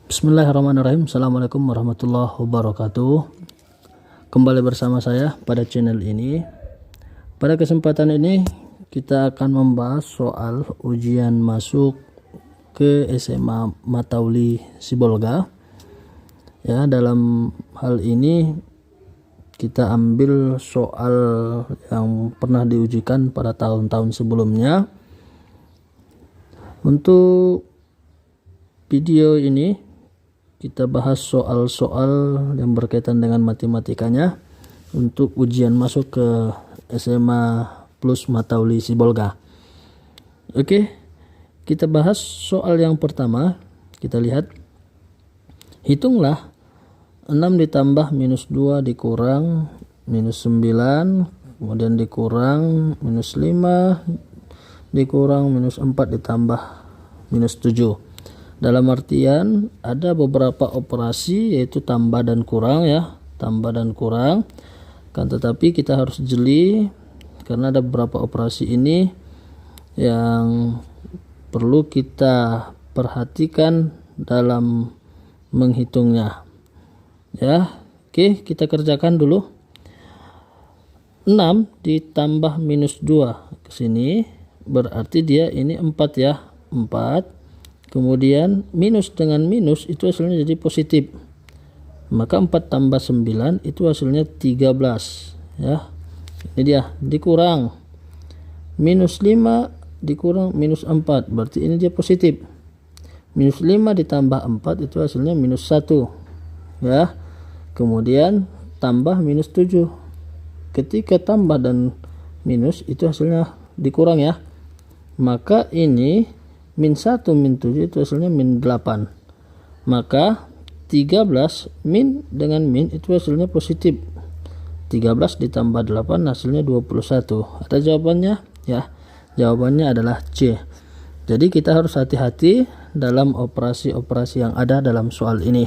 Bismillahirrahmanirrahim. Assalamualaikum warahmatullahi wabarakatuh. Kembali bersama saya pada channel ini. Pada kesempatan ini kita akan membahas soal ujian masuk ke SMA Matauli Sibolga. Ya, dalam hal ini kita ambil soal yang pernah diujikan pada tahun-tahun sebelumnya. Untuk video ini kita bahas soal-soal yang berkaitan dengan matematikanya untuk ujian masuk ke SMA Plus Matauli Sibolga. Oke, kita bahas soal yang pertama. Kita lihat, hitunglah 6 ditambah minus 2 dikurang minus 9, kemudian dikurang minus 5 dikurang minus 4 ditambah minus 7. Dalam artian ada beberapa operasi yaitu tambah dan kurang, ya, tambah dan kurang. Kan tetapi kita harus jeli karena ada beberapa operasi ini yang perlu kita perhatikan dalam menghitungnya. Ya, oke, kita kerjakan dulu. 6 ditambah minus 2 ke sini berarti dia ini 4, ya. 4. Kemudian minus dengan minus itu hasilnya jadi positif. Maka 4 tambah 9 itu hasilnya 13, ya. Ini dia, dikurang minus 5 dikurang minus 4 berarti ini dia positif. Minus 5 ditambah 4 itu hasilnya minus 1, ya. Kemudian tambah minus 7. Ketika tambah dan minus itu hasilnya dikurang, ya. Maka ini min 1 min 7 itu hasilnya min 8. Maka 13 min dengan min itu hasilnya positif. 13 ditambah 8 hasilnya 21. Ada jawabannya, ya. Jawabannya adalah C. Jadi kita harus hati-hati dalam operasi-operasi yang ada dalam soal ini.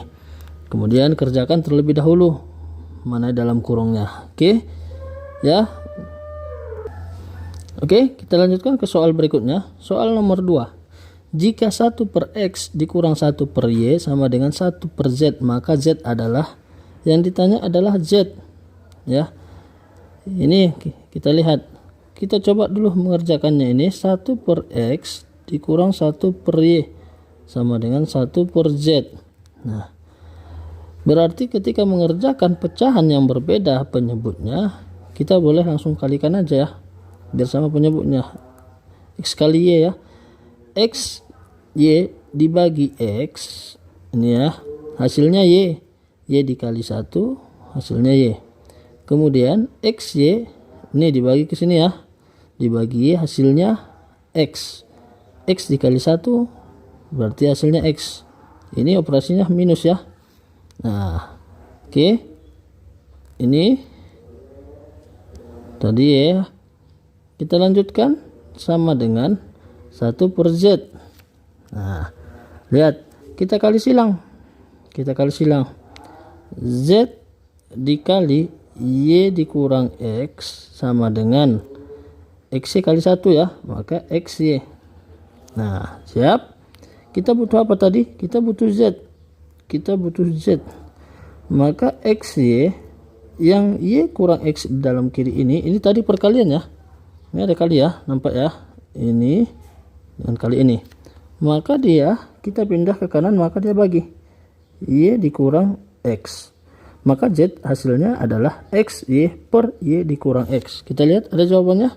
Kemudian kerjakan terlebih dahulu mana dalam kurungnya. Oke, ya. Oke, kita lanjutkan ke soal berikutnya. Soal nomor 2. Jika 1 per X dikurang 1 per Y sama dengan 1 per Z, maka Z adalah, yang ditanya adalah Z, ya. Ini kita lihat, kita coba dulu mengerjakannya. Ini 1 per X dikurang 1 per Y sama dengan 1 per Z. Nah, berarti ketika mengerjakan pecahan yang berbeda penyebutnya, kita boleh langsung kalikan aja, ya, biar sama penyebutnya. X kali Y, ya. X Y dibagi X ini, ya, hasilnya Y. Y dikali 1 hasilnya Y. Kemudian X Y ini dibagi ke sini, ya, dibagi Y hasilnya X. X dikali 1 berarti hasilnya X. Ini operasinya minus, ya. Nah, oke, ini tadi, ya. Kita lanjutkan sama dengan 1 per Z. Nah, lihat, kita kali silang. Kita kali silang. Z dikali Y dikurang X sama dengan XY kali 1, ya. Maka XY. Nah, siap. Kita butuh apa tadi? Kita butuh Z. Kita butuh Z. Maka XY yang Y kurang X dalam kiri ini tadi perkalian, ya. Ini ada kali, ya, nampak, ya. Ini dengan kali ini. Maka dia, kita pindah ke kanan, maka dia bagi Y dikurang X. Maka Z hasilnya adalah XY per Y dikurang X. Kita lihat ada jawabannya?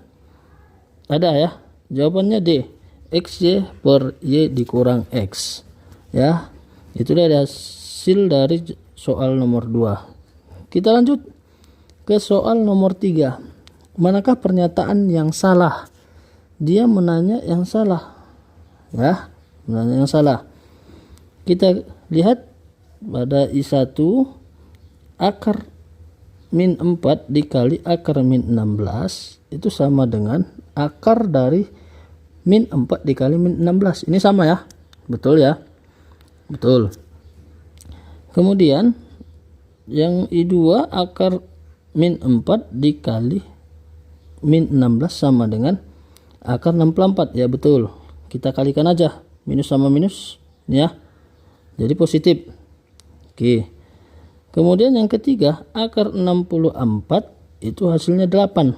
Ada, ya. Jawabannya D. XY per Y dikurang X. Ya, itu dia hasil dari soal nomor 2. Kita lanjut ke soal nomor 3. Manakah pernyataan yang salah? Dia menanya yang salah, ya, menanya yang salah. Kita lihat pada I1, akar min 4 dikali akar min 16 itu sama dengan akar dari min 4 dikali min 16. Ini sama, ya. Betul, ya. Betul. Kemudian yang I2, akar min 4 dikali min 16 sama dengan akar 64, ya. Betul, kita kalikan aja minus sama minus, ya. jadi positif. Oke. Kemudian yang ketiga, akar 64 itu hasilnya 8.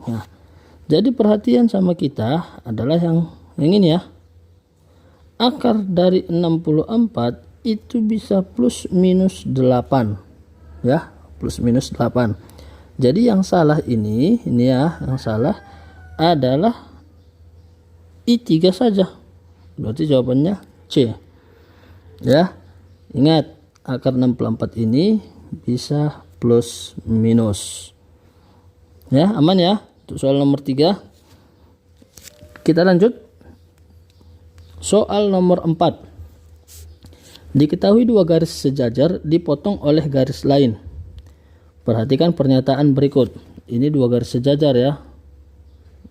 Nah, jadi perhatian sama kita adalah yang ini ya. Akar dari 64 itu bisa plus minus 8. Ya, plus minus 8. Jadi yang salah ini ya, yang salah adalah I3 saja. Berarti jawabannya C. Ya. Ingat, akar 64 ini bisa plus minus. Ya, aman ya. Untuk soal nomor 3. Kita lanjut. Soal nomor 4. Diketahui dua garis sejajar dipotong oleh garis lain. Perhatikan pernyataan berikut. Ini dua garis sejajar ya.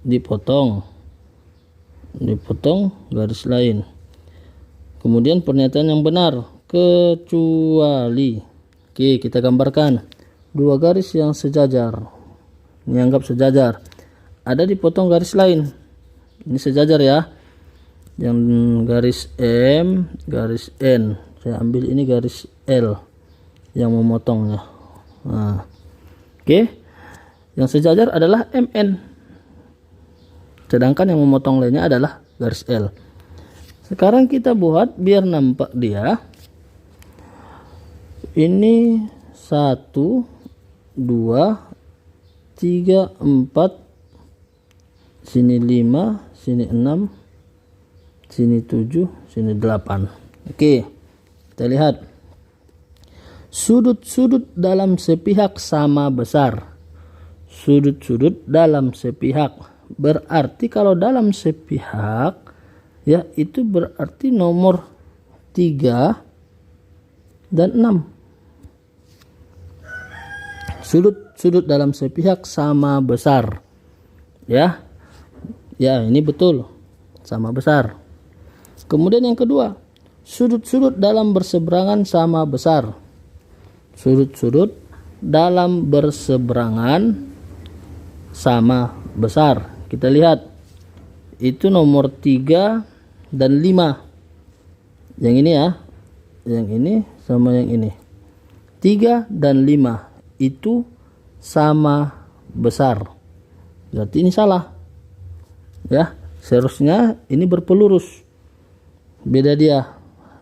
Dipotong garis lain. Kemudian pernyataan yang benar, kecuali. Oke, kita gambarkan dua garis yang sejajar. Ini anggap sejajar. Ada dipotong garis lain. Ini sejajar ya. Yang garis M, garis N. Saya ambil ini garis L yang memotongnya. Nah, oke. Yang sejajar adalah MN. Sedangkan yang memotong lainnya adalah garis L. Sekarang kita buat biar nampak dia. Ini 1, 2, 3, 4. Sini 5, sini 6, sini 7, sini 8. Oke. Kita lihat. Sudut-sudut dalam sepihak sama besar. Sudut-sudut dalam sepihak. Berarti kalau dalam sepihak ya itu berarti nomor 3 dan 6. Sudut-sudut dalam sepihak sama besar. Ya. Ya, ini betul. Sama besar. Kemudian yang kedua, sudut-sudut dalam berseberangan sama besar. Sudut-sudut dalam berseberangan sama besar. Kita lihat. Itu nomor 3 dan 5. Yang ini ya. Yang ini sama yang ini. 3 dan 5 itu sama besar. Berarti ini salah. Ya, seharusnya ini berpelurus. Beda dia.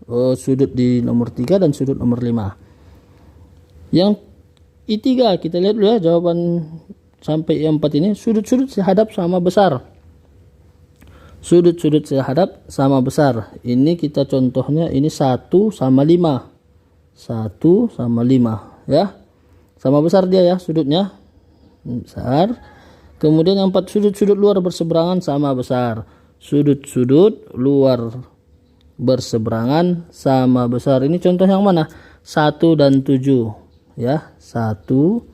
Oh, sudut di nomor 3 dan sudut nomor 5. Yang I3 kita lihat dulu ya, jawaban sampai yang 4 ini sudut-sudut sehadap sama besar. Sudut-sudut sehadap sama besar. Ini kita contohnya ini 1 sama 5. 1 sama 5 ya. Sama besar dia ya sudutnya. Besar. Kemudian yang 4, sudut-sudut luar berseberangan sama besar. Sudut-sudut luar berseberangan sama besar. Ini contoh yang mana? 1 dan 7 ya. 1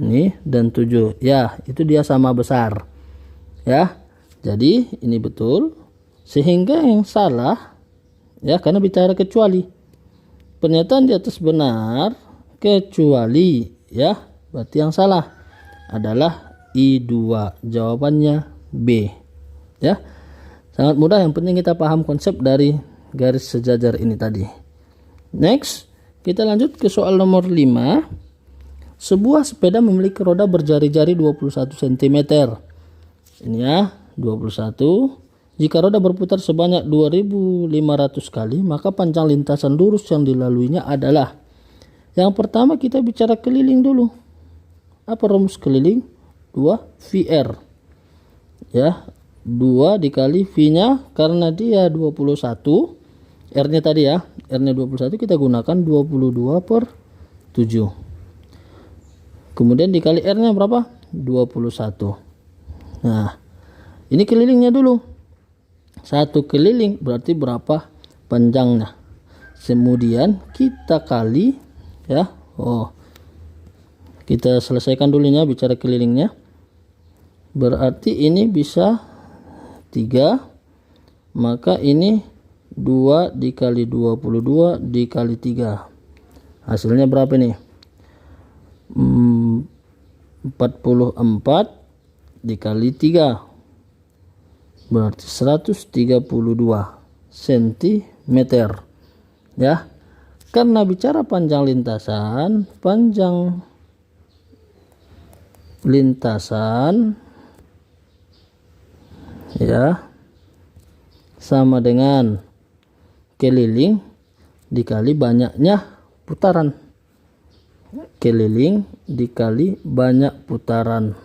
ini dan 7 ya, itu dia sama besar ya. Jadi ini betul. Sehingga yang salah ya, karena bicara kecuali. Pernyataan di atas benar kecuali ya. Berarti yang salah adalah I2. Jawabannya B ya. Sangat mudah, yang penting kita paham konsep dari garis sejajar ini tadi. Next, kita lanjut ke soal nomor 5. Sebuah sepeda memiliki roda berjari-jari 21 cm. Ini ya, 21. Jika roda berputar sebanyak 2500 kali, maka panjang lintasan lurus yang dilaluinya adalah. Yang pertama kita bicara keliling dulu. Apa rumus keliling? 2 VR. Ya, 2 dikali V-nya karena dia 21. R-nya tadi ya, R-nya 21, kita gunakan 22/7. Kemudian dikali R-nya berapa? 21. Nah, ini kelilingnya dulu. 1 keliling berarti berapa panjangnya. Kemudian kita kali ya. Oh, kita selesaikan dulunya bicara kelilingnya. Berarti ini bisa 3. Maka ini 2 dikali 22 dikali 3. Hasilnya berapa nih? 44 dikali 3. Berarti 132 cm. Ya, karena bicara panjang lintasan ya sama dengan keliling dikali banyaknya putaran. Keliling dikali banyak putaran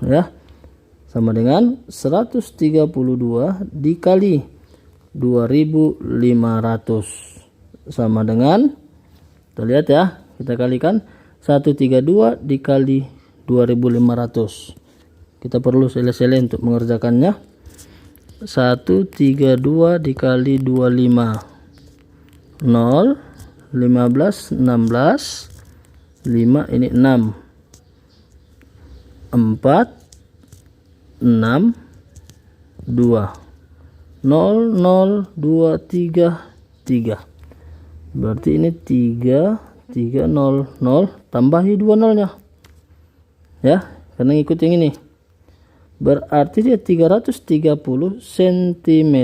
ya, sama dengan 132 dikali 2500 sama dengan, kita lihat ya, kita kalikan 132 dikali 2500. Kita perlu sele-sele untuk mengerjakannya. 132 dikali 25, 0, 15, 16, 5 ini 6, 4, 6, 2, 0, 0, 2, 3, 3. Berarti ini 3, 3, 0, 0. Tambahi 2 nolnya. Ya, karena ngikut yang ini. Berarti dia 330 cm.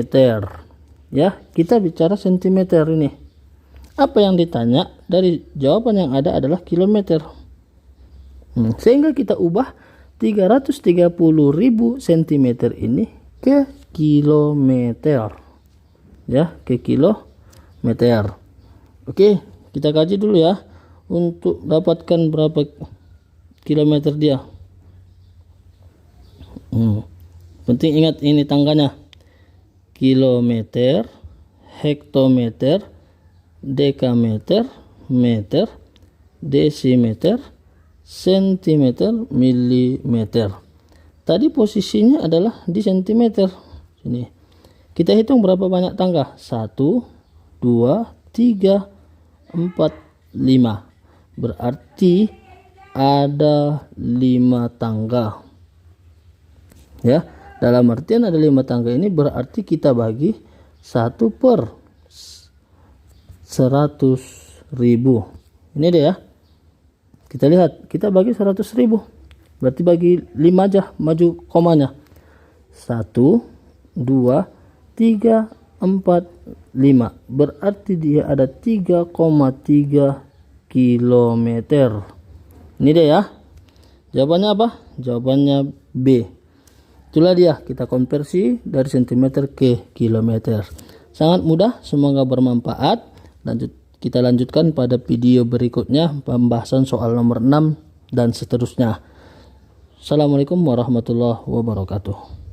Ya, kita bicara sentimeter ini. Apa yang ditanya dari jawaban yang ada adalah kilometer. Sehingga kita ubah 330.000 cm ini ke kilometer. Ya, ke kilometer. Oke, kita kaji dulu ya untuk dapatkan berapa kilometer dia. Penting ingat ini tangganya. Kilometer, hektometer, dekameter, meter, desimeter, sentimeter, milimeter. Tadi posisinya adalah di sentimeter. Sini. Kita hitung berapa banyak tangga. 1, 2, 3, 4, 5. Berarti ada 5 tangga. Ya, dalam artian ada 5 tangga ini berarti kita bagi 1 per 100.000. Ini dia ya. Kita lihat, kita bagi 100.000. Berarti bagi 5 aja, maju komanya. 1, 2, 3, 4, 5. Berarti dia ada 3,3 kilometer. Ini dia ya. Jawabannya apa? Jawabannya B. Itulah dia, kita konversi dari sentimeter ke kilometer. Sangat mudah, semoga bermanfaat. Kita lanjutkan pada video berikutnya pembahasan soal nomor 6 dan seterusnya. Assalamualaikum warahmatullahi wabarakatuh.